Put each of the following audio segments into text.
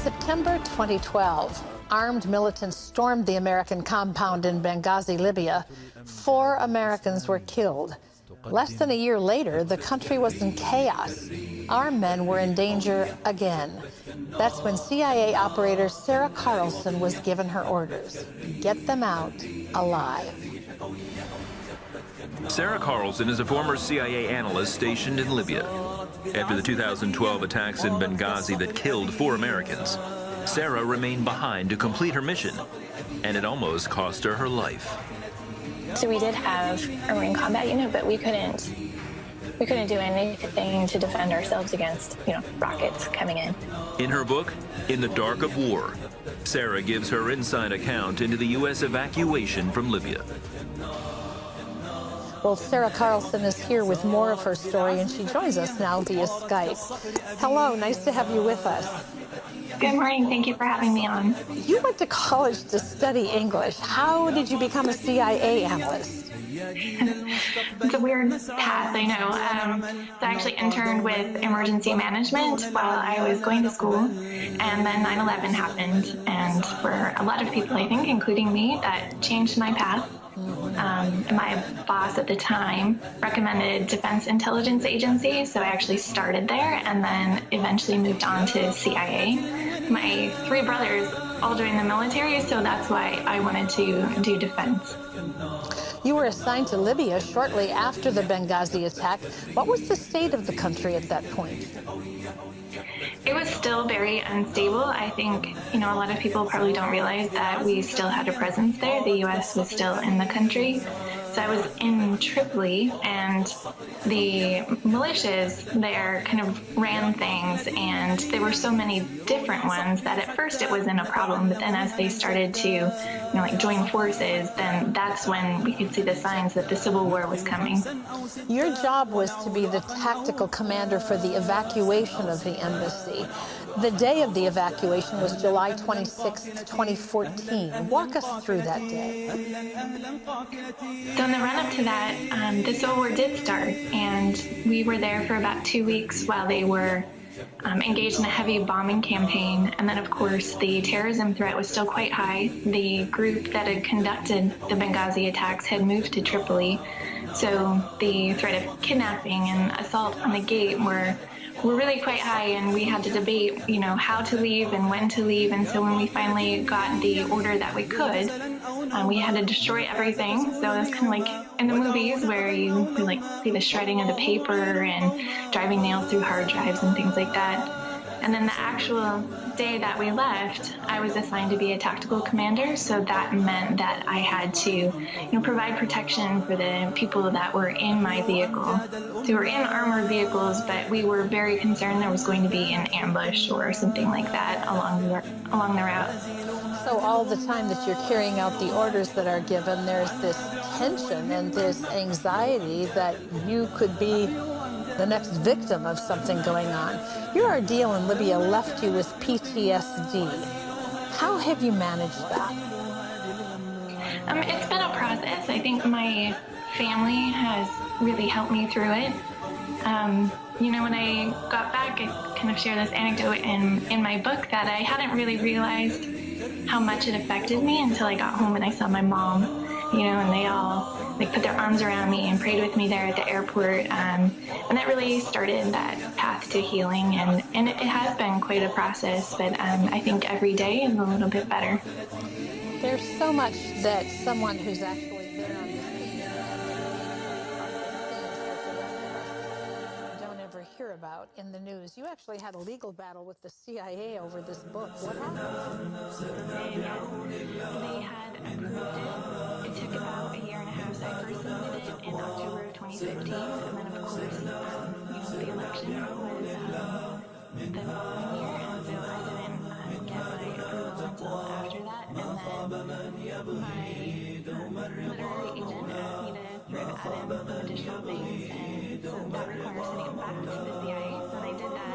September 2012, armed militants stormed the American compound in Benghazi, Libya. 4 Americans were killed. Less than a year later, the country was in chaos. Our men were in danger again. That's when CIA operator Sarah Carlson was given her orders: get them out alive. Sarah Carlson is a former CIA analyst stationed in Libya. After the 2012 attacks in Benghazi that killed 4 Americans, Sarah remained behind to complete her mission, and it almost cost her her life. So we did have a Marine combat unit, but we couldn't do anything to defend ourselves against, rockets coming in. In her book, In the Dark of War, Sarah gives her inside account into the U.S. evacuation from Libya. Well, Sarah Carlson is here with more of her story, and she joins us now via Skype. Hello, nice to have you with us. Good morning. Thank you for having me on. You went to college to study English. How did you become a CIA analyst? It's a weird path, I know. So I actually interned with emergency management while I was going to school, and then 9/11 happened, and for a lot of people, I think, including me, that changed my path. My boss at the time recommended Defense Intelligence Agency, so I actually started there and then eventually moved on to CIA. My 3 brothers all joined the military, so that's why I wanted to do defense. You were assigned to Libya shortly after the Benghazi attack. What was the state of the country at that point? It was still very unstable. I think, a lot of people probably don't realize that we still had a presence there. The U.S. was still in the country. So I was in Tripoli, and the militias there kind of ran things, and there were so many different ones that at first it wasn't a problem, but then as they started to, join forces, then that's when we could see the signs that the civil war was coming. Your job was to be the tactical commander for the evacuation of the embassy. The day of the evacuation was July 26, 2014. Walk us through that day. So in the run-up to that, the Civil War did start, and we were there for about 2 weeks while they were engaged in a heavy bombing campaign. And then, of course, the terrorism threat was still quite high. The group that had conducted the Benghazi attacks had moved to Tripoli, so the threat of kidnapping and assault on the gate were really quite high, and we had to debate, how to leave and when to leave. And so when we finally got the order that we could, we had to destroy everything. So it was kind of like in the movies where you see the shredding of the paper and driving nails through hard drives and things like that. And then the actual day that we left, I was assigned to be a tactical commander, so that meant that I had to, provide protection for the people that were in my vehicle. So we were in armored vehicles, but we were very concerned there was going to be an ambush or something like that along the route. So all the time that you're carrying out the orders that are given, there's this tension and this anxiety that you could be the next victim of something going on. Your ordeal in Libya left you with PTSD. How have you managed that? It's been a process. I think my family has really helped me through it. When I got back, I kind of share this anecdote in my book that I hadn't really realized how much it affected me until I got home and I saw my mom, and they all put their arms around me and prayed with me there at the airport. And that really started that path to healing. And it has been quite a process, but I think every day is a little bit better. There's so much that someone who's actually been on the scene don't ever hear about in the news. You actually had a legal battle with the CIA over this book. What happened? They had approved it. It took about a year and a half. So I first submitted it in October of 2015, and then of course, the election was the following year, and so I didn't get my approval until after that. And then my literary agent asked me to sort of add in some additional things, and so that requires sending it back to the CIA. So I did that.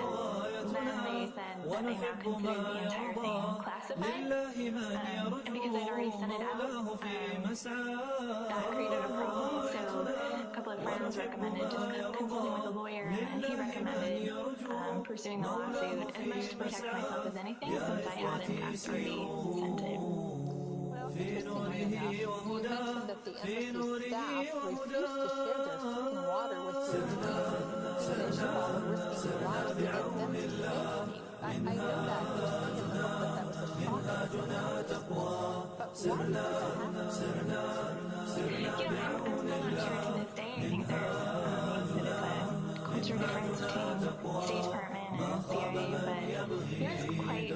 And then they said, that they now considered the entire thing classified. And because I'd already sent it out, that created a problem. So a couple of friends recommended just consulting with a lawyer, and he recommended pursuing the lawsuit as much to protect myself as anything, since I had in fact already sent it. Well, interestingly enough, you mentioned that the embassy staff refused to share their food and water with your team, and they should all have risked their lives to get them to safety. I know that initially in the book that was a shock to everyone, but why do you think that happened? I'm still not sure to this day. I think there's a culture difference between State Department and CIA, but it's quite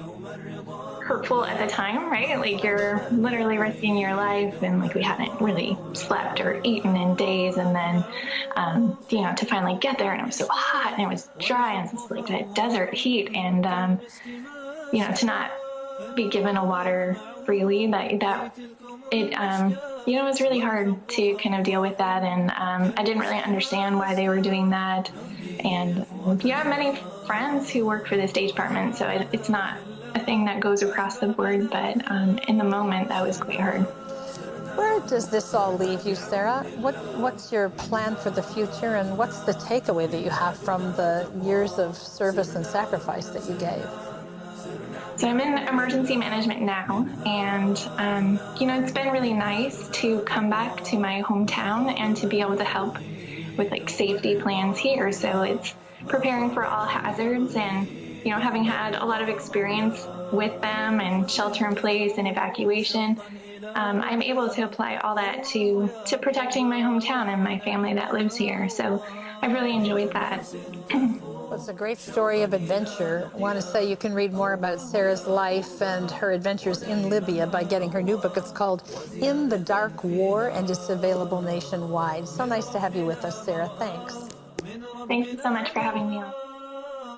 hurtful at the time, right? Like, you're literally risking your life, and like we hadn't really slept or eaten in days, and then to finally get there, and it was so hot and it was dry, and it's like that desert heat, and to not be given a water freely, it was really hard to kind of deal with that, and I didn't really understand why they were doing that. And I have many friends who work for the State Department, so it's not a thing that goes across the board, but in the moment, that was quite hard. Where does this all leave you, Sarah? What's your plan for the future, and what's the takeaway that you have from the years of service and sacrifice that you gave? So I'm in emergency management now, and it's been really nice to come back to my hometown and to be able to help with like safety plans here. So it's preparing for all hazards, and having had a lot of experience with them and shelter in place and evacuation, I'm able to apply all that to protecting my hometown and my family that lives here. So I've really enjoyed that. Well, it's a great story of adventure. I want to say you can read more about Sarah's life and her adventures in Libya by getting her new book. It's called In the Dark War, and it's available nationwide. So nice to have you with us, Sarah. Thanks. Thank you so much for having me on.